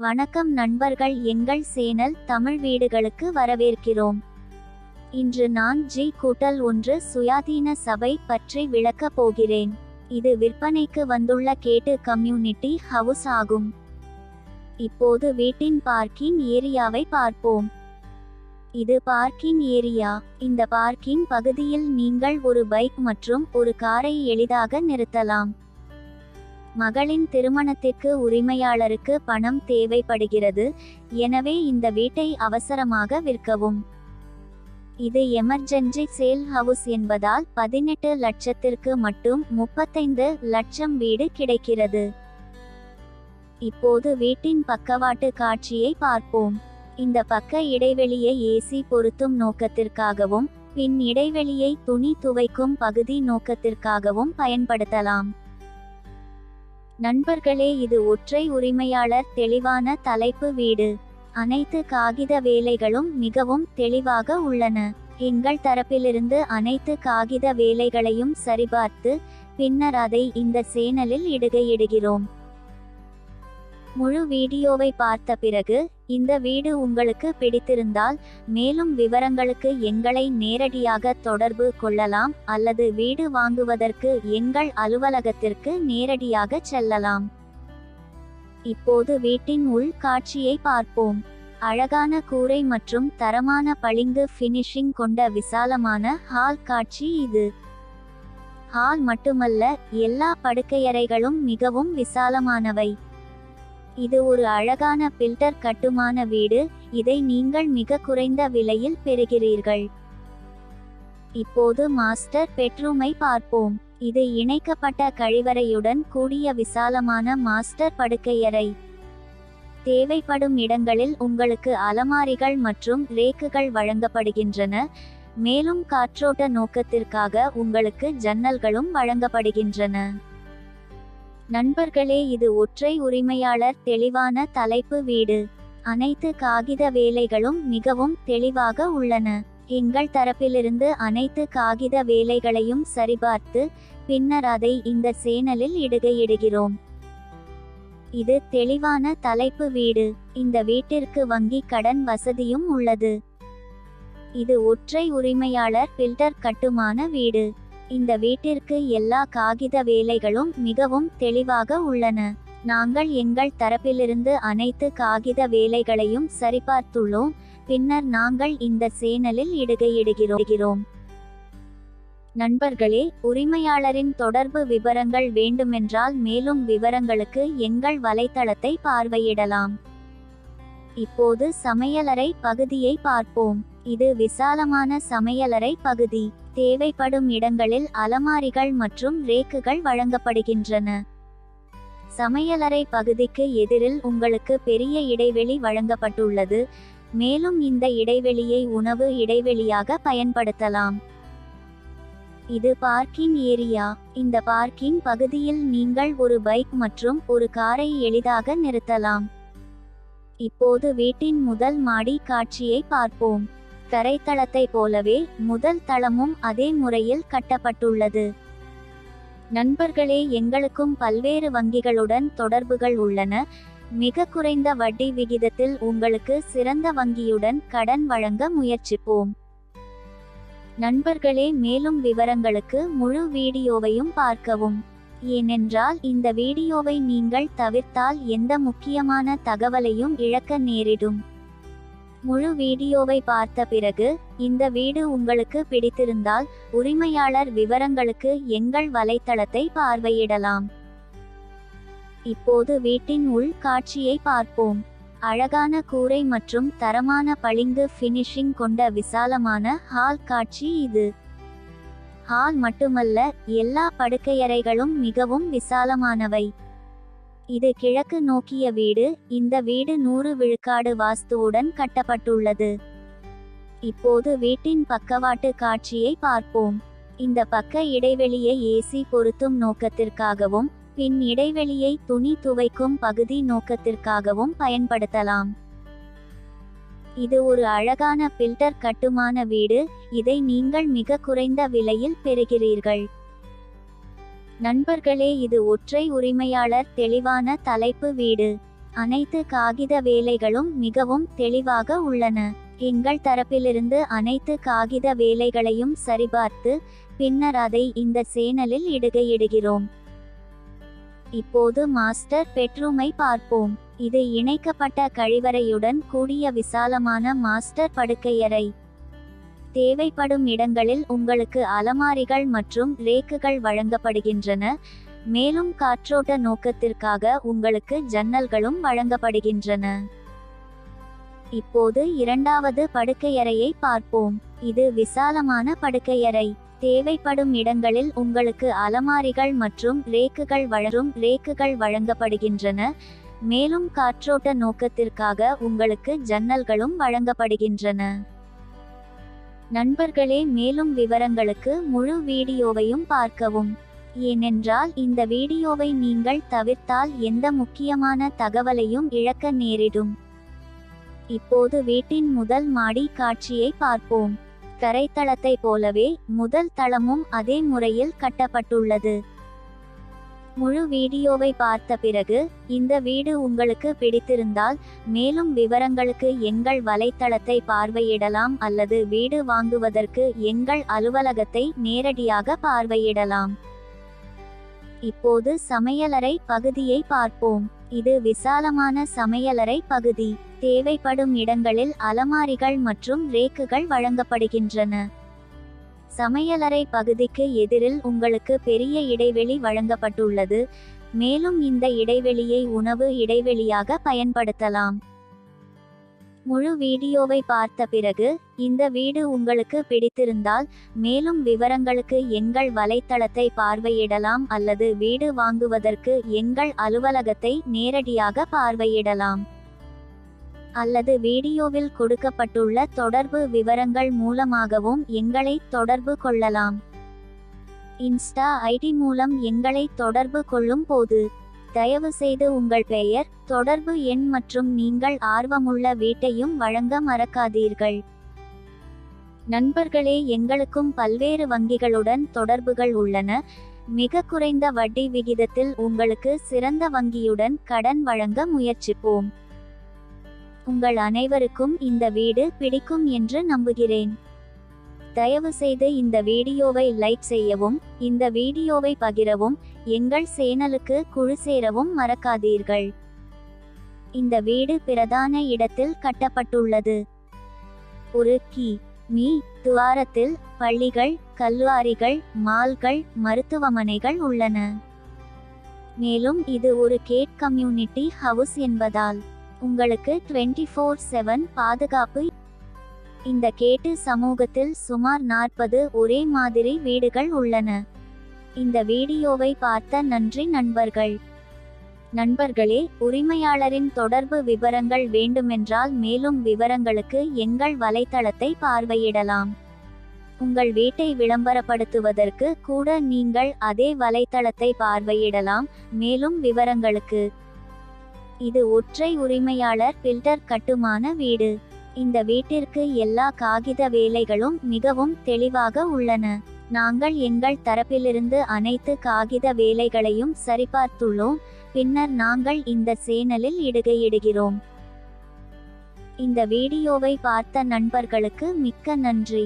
வணக்கம் நண்பர்கள், எங்கள் சேனல் தமிழ் வீடுகளுக்கு வரவேற்கிறோம். இன்று நான் G+1 சுயாதீன சபை பற்றி விளக்கப் போகிறேன். இது விற்பனைக்கு வந்துள்ள கேட்டு கம்யூனிட்டி ஹவுஸ் ஆகும். இப்போது வீட்டின் பார்க்கிங் ஏரியாவை பார்ப்போம். இது பார்க்கிங் ஏரியா. இந்த பார்க்கிங் பகுதியில் நீங்கள் ஒரு பைக் மற்றும் ஒரு காரை எளிதாக நிறுத்தலாம். மகளின் திருமணத்திற்கு உரிமையாளருக்கு பணம் தேவைப்படுகிறது, எனவே இந்த வீட்டை அவசரமாக விற்கவும். இது எமர்ஜென்சி சேல் ஹவுஸ் என்பதால் 18 லட்சத்திற்கு மட்டும் 35 லட்சம் வீடு கிடைக்கிறது. இப்போது வீட்டின் பக்கவாட்டு காட்சியை பார்ப்போம். இந்த பக்க இடைவெளியை ஏசி பொருத்தும் நோக்கத்திற்காகவும் பின் இடைவெளியை துணி துவைக்கும் பகுதி நோக்கத்திற்காகவும் பயன்படுத்தலாம். நண்பர்களே, இது ஒற்றை உரிமையாளர் தெளிவான தலைப்பு வீடு. அனைத்து காகித வேலைகளும் மிகவும் தெளிவாக உள்ளன. எங்கள் தரப்பிலிருந்து அனைத்து காகித வேலைகளையும் சரிபார்த்து பின்னர் அதை இந்த சேனலில் இடுகிறோம். முழு வீடியோவை பார்த்த பிறகு இந்த வீடு உங்களுக்கு பிடித்திருந்தால் மேலும் விவரங்களுக்கு எங்களை நேரடியாக தொடர்பு கொள்ளலாம் அல்லது வீடு வாங்குவதற்கு எங்கள் அலுவலகத்திற்கு நேரடியாக செல்லலாம். இப்போது வீட்டின் உள் காட்சியை பார்ப்போம். அழகான கூரை மற்றும் தரமான பளிங்கு ஃபினிஷிங் கொண்ட விசாலமான ஹால் காட்சி இது. ஹால் மட்டுமல்ல, எல்லா படுக்கையறைகளும் மிகவும் விசாலமானவை. இது ஒரு அழகான பில்டர் கட்டுமான வீடு. இதை நீங்கள் மிக குறைந்த விலையில் பெறுகிறீர்கள். இப்போது மாஸ்டர் பெட்ரூமை பார்ப்போம். இது இணைக்கப்பட்ட கழிவறையுடன் கூடிய விசாலமான மாஸ்டர் படுக்கையறை. தேவைப்படும் இடங்களில் உங்களுக்கு அலமாரிகள் மற்றும் ரேக்குகள் வழங்கப்படுகின்றன, மேலும் காற்றோட்ட நோக்கத்திற்காக உங்களுக்கு ஜன்னல்களும் வழங்கப்படுகின்றன. நண்பர்களே, இது ஒற்றை உரிமையாளர் தெளிவான தலைப்பு வீடு. அனைத்து காகித வேலைகளும் மிகவும் தெளிவாக உள்ளன. எங்கள் தரப்பிலிருந்து அனைத்து காகித வேலைகளையும் சரிபார்த்து பின்னர் அதை இந்த சேனலில் இடுகிறோம். இது தெளிவான தலைப்பு வீடு. இந்த வீட்டிற்கு வங்கி கடன் வசதியும் உள்ளது. இது ஒற்றை உரிமையாளர் பில்டர் கட்டுமான வீடு. இந்த வீட்டிற்கு எல்லா காகித வேலைகளும் மிகவும் தெளிவாக உள்ளன. நாங்கள் எங்கள் தரப்பிலிருந்து அனைத்து காகித வேலைகளையும் சரிபார்த்துள்ளோம், பின்னர் நாங்கள் இந்த சேனலில் இடுகிறோம். நண்பர்களே, உரிமையாளரின் தொடர்பு விவரங்கள் வேண்டுமென்றால் மேலும் விவரங்களுக்கு எங்கள் வலைத்தளத்தை பார்வையிடலாம். இப்போது சமையலறை பகுதியை பார்ப்போம். இது விசாலமான சமையலறை பகுதி. தேவைப்படும் இடங்களில் அலமாரிகள் மற்றும் ரேக்குகள் வழங்கப்படுகின்றன. சமையலறை பகுதிக்கு எதிரில் உங்களுக்கு பெரிய இடைவெளி வழங்கப்பட்டுள்ளது, மேலும் இந்த இடைவெளியை உணவு இடைவெளியாக பயன்படுத்தலாம். இது பார்க்கிங் ஏரியா. இந்த பார்க்கிங் பகுதியில் நீங்கள் ஒரு பைக் மற்றும் ஒரு காரை எளிதாக நிறுத்தலாம். இப்போது வீட்டின் முதல் மாடி காட்சியை பார்ப்போம். தரைத்தளத்தை போலவே முதல் தளமும் அதே முறையில் கட்டப்பட்டுள்ளது. நண்பர்களே, எங்களுக்கும் பல்வேறு வங்கிகளுடன் தொடர்புகள் உள்ளன. மிக குறைந்த வட்டி விகிதத்தில் உங்களுக்கு சிறந்த வங்கியுடன் கடன் வழங்க முயற்சிப்போம். நண்பர்களே, மேலும் விவரங்களுக்கு முழு வீடியோவையும் பார்க்கவும். ஏனென்றால் இந்த வீடியோவை நீங்கள் தவிர்த்தால் எந்த முக்கியமான தகவலையும் இழக்க நேரிடும். முழு வீடியோவை பார்த்த பிறகு இந்த வீடு உங்களுக்கு பிடித்திருந்தால் உரிமையாளர் விவரங்களுக்கு எங்கள் வலைத்தளத்தை பார்வையிடலாம். இப்போது வீட்டின் உள் காட்சியை பார்ப்போம். அழகான கூரை மற்றும் தரமான பளிங்கு ஃபினிஷிங் கொண்ட விசாலமான ஹால் காட்சி இது. ஹால் மட்டுமல்ல, எல்லா படுக்கையறைகளும் மிகவும் விசாலமானவை. இது கிழக்கு நோக்கிய வீடு. இந்த வீடு 100 விழுக்காடு வாஸ்துவுடன் கட்டப்பட்டுள்ளது. இப்போது வீட்டின் பக்கவாட்டு காட்சியை பார்ப்போம். இந்த பக்க இடைவெளியை ஏசி பொருத்தும் நோக்கத்திற்காகவும் பின் இடைவெளியை துணி துவைக்கும் பகுதி நோக்கத்திற்காகவும் பயன்படுத்தலாம். இது ஒரு அழகான பில்டர் கட்டுமான வீடு. இதை நீங்கள் மிக குறைந்த விலையில் பெறுகிறீர்கள். நண்பர்களே, இது ஒற்றை உரிமையாளர் தெளிவான தலைப்பு வீடு. அனைத்து காகித வேலைகளும் மிகவும் தெளிவாக உள்ளன. எங்கள் தரப்பிலிருந்து அனைத்து காகித வேலைகளையும் சரிபார்த்து பின்னர் அதை இந்த சேனலில் இடுகிறோம். இப்போது மாஸ்டர் பெட்ரூமை பார்ப்போம். இது இணைக்கப்பட்ட கழிவறையுடன் கூடிய விசாலமான மாஸ்டர் படுக்கையறை. தேவைப்படும் இடங்களில் உங்களுக்கு அலமாரிகள் மற்றும் ரேக்குகள் வழங்கப்படுகின்றன. மேலும் காற்றோட்ட நோக்கத்திற்காக உங்களுக்கு ஜன்னல்களும் வழங்கப்படுகின்றன. இப்போது இரண்டாவது படுக்கையறையை பார்ப்போம். இது விசாலமான படுக்கையறை. தேவைப்படும் இடங்களில் உங்களுக்கு அலமாரிகள் மற்றும் ரேக்குகள் வழங்கப்படுகின்றன. மேலும் காற்றோட்ட நோக்கத்திற்காக உங்களுக்கு ஜன்னல்களும் வழங்கப்படுகின்றன. நண்பர்களே, மேலும் விவரங்களுக்கு முழு வீடியோவையும் பார்க்கவும். ஏனென்றால் இந்த வீடியோவை நீங்கள் தவிர்த்தால் எந்த முக்கியமான தகவலையும் இழக்க நேரிடும். இப்போது வீட்டின் முதல் மாடி காட்சியை பார்ப்போம். தரைத்தளத்தை போலவே முதல் தளமும் அதே முறையில் கட்டப்பட்டுள்ளது. முழு வீடியோவை பார்த்த பிறகு இந்த வீடு உங்களுக்கு பிடித்திருந்தால் மேலும் விவரங்களுக்கு எங்கள் வலைத்தளத்தை பார்வையிடலாம் அல்லது வீடு வாங்குவதற்கு எங்கள் அலுவலகத்தை நேரடியாக பார்வையிடலாம். இப்போது சமையலறை பகுதியை பார்ப்போம். இது விசாலமான சமையலறை பகுதி. தேவைப்படும் இடங்களில் அலமாரிகள் மற்றும் ரேக்குகள் வழங்கப்படுகின்றன. சமையலறை பகுதிக்கு எதிரில் உங்களுக்கு பெரிய இடைவெளி வழங்கப்பட்டுள்ளது. மேலும் இந்த இடைவெளியை உணவு இடைவெளியாக பயன்படுத்தலாம். முழு வீடியோவை பார்த்த பிறகு இந்த வீடு உங்களுக்கு பிடித்திருந்தால் மேலும் விவரங்களுக்கு எங்கள் வலைத்தளத்தை பார்வையிடலாம் அல்லது வீடு வாங்குவதற்கு எங்கள் அலுவலகத்தை நேரடியாக பார்வையிடலாம். அல்லது வீடியோவில் கொடுக்கப்பட்டுள்ள தொடர்பு விவரங்கள் மூலமாகவும் எங்களை தொடர்பு கொள்ளலாம். இன்ஸ்டா ஐடி மூலம் எங்களை தொடர்பு கொள்ளும் போது தயவுசெய்து உங்கள் பெயர், தொடர்பு எண் மற்றும் நீங்கள் ஆர்வமுள்ள வீட்டையும் வழங்க மறக்காதீர்கள். நண்பர்களே, எங்களுக்கும் பல்வேறு வங்கிகளுடன் தொடர்புகள் உள்ளன. மிக குறைந்த வட்டி விகிதத்தில் உங்களுக்கு சிறந்த வங்கியுடன் கடன் வழங்க முயற்சிப்போம். உங்கள் அனைவருக்கும் இந்த வீடு பிடிக்கும் என்று நம்புகிறேன். தயவுசெய்து இந்த வீடியோவை லைக் செய்யவும், இந்த வீடியோவை பகிரவும், எங்கள் சேனலுக்கு குழு சேரவும் மறக்காதீர்கள். இந்த வீடு பிரதான இடத்தில் கட்டப்பட்டுள்ளது. ஒரு மீ துவாரத்தில் பள்ளிகள், கல்லூரிகள், மால்கள், மருத்துவமனைகள் உள்ளன. மேலும் இது ஒரு கேட் கம்யூனிட்டி ஹவுஸ் என்பதால் உங்களுக்கு 24/7 பாதுகாப்பு. இந்த கேட்டு சமூகத்தில் சுமார் 40 ஒரே மாதிரி வீடுகள் உள்ளன. இந்த வீடியோவை பார்த்த நன்றி நண்பர்கள். நண்பர்களே, உரிமையாளரின் தொடர்பு விவரங்கள் வேண்டுமென்றால் மேலும் விவரங்களுக்கு எங்கள் வலைத்தளத்தை பார்வையிடலாம். உங்கள் வீட்டை விளம்பரப்படுத்துவதற்கு கூட நீங்கள் அதே வலைத்தளத்தை பார்வையிடலாம். மேலும் விவரங்களுக்கு இது ஒற்றை உரிமையாளர் பில்டர் கட்டுமான வீடு. இந்த வீட்டிற்கு எல்லா காகித வேலைகளும் மிகவும் தெளிவாக உள்ளன. நாங்கள் எங்கள் தரப்பிலிருந்து அனைத்து காகித வேலைகளையும் சரிபார்த்துள்ளோம். பின்னர் நாங்கள் இந்த சேனலில் இடுகிறோம். இந்த வீடியோவை பார்த்த நண்பர்களுக்கு மிக்க நன்றி.